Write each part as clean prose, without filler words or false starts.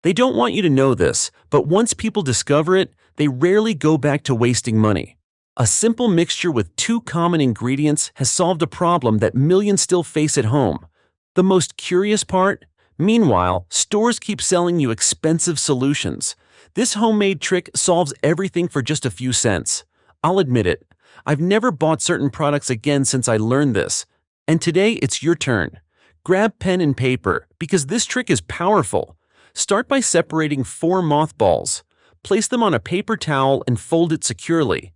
They don't want you to know this, but once people discover it, they rarely go back to wasting money. A simple mixture with two common ingredients has solved a problem that millions still face at home. The most curious part? Meanwhile, stores keep selling you expensive solutions. This homemade trick solves everything for just a few cents. I'll admit it, I've never bought certain products again since I learned this. And today it's your turn. Grab pen and paper, because this trick is powerful. Start by separating 4 mothballs. Place them on a paper towel and fold it securely.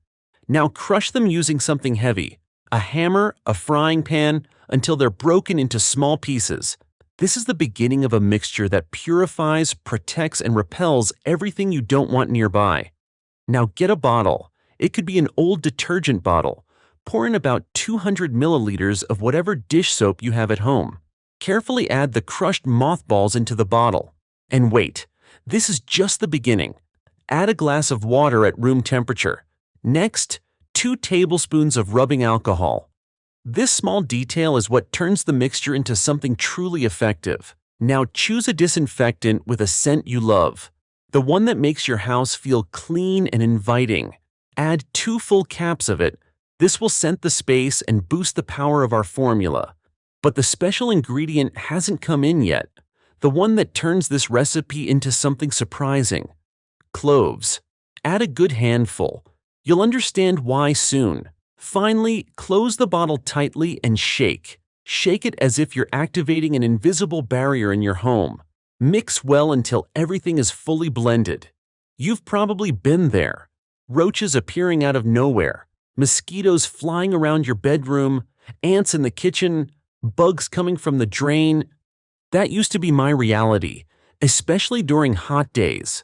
Now crush them using something heavy, a hammer, a frying pan, until they're broken into small pieces. This is the beginning of a mixture that purifies, protects, and repels everything you don't want nearby. Now get a bottle. It could be an old detergent bottle. Pour in about 200 milliliters of whatever dish soap you have at home. Carefully add the crushed mothballs into the bottle. And wait, this is just the beginning. Add a glass of water at room temperature. Next, 2 tablespoons of rubbing alcohol. This small detail is what turns the mixture into something truly effective. Now choose a disinfectant with a scent you love. The one that makes your house feel clean and inviting. Add 2 full caps of it. This will scent the space and boost the power of our formula. But the special ingredient hasn't come in yet. The one that turns this recipe into something surprising. Cloves. Add a good handful. You'll understand why soon. Finally, close the bottle tightly and shake. Shake it as if you're activating an invisible barrier in your home. Mix well until everything is fully blended. You've probably been there. Roaches appearing out of nowhere, mosquitoes flying around your bedroom, ants in the kitchen, bugs coming from the drain. That used to be my reality, especially during hot days.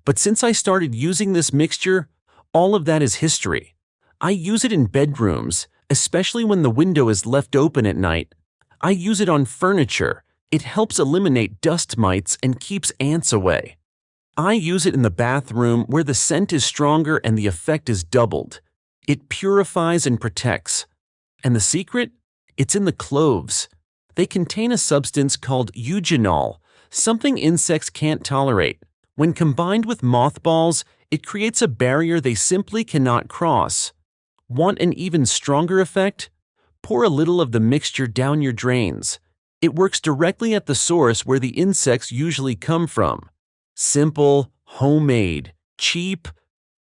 But since I started using this mixture, all of that is history. I use it in bedrooms, especially when the window is left open at night. I use it on furniture. It helps eliminate dust mites and keeps ants away. I use it in the bathroom where the scent is stronger and the effect is doubled. It purifies and protects. And the secret? It's in the cloves. They contain a substance called eugenol, something insects can't tolerate. When combined with mothballs, it creates a barrier they simply cannot cross. Want an even stronger effect? Pour a little of the mixture down your drains. It works directly at the source where the insects usually come from. Simple, homemade, cheap,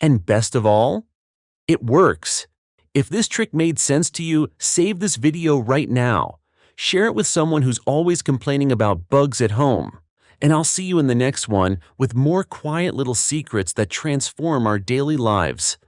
and best of all, it works. If this trick made sense to you, save this video right now. Share it with someone who's always complaining about bugs at home. And I'll see you in the next one with more quiet little secrets that transform our daily lives.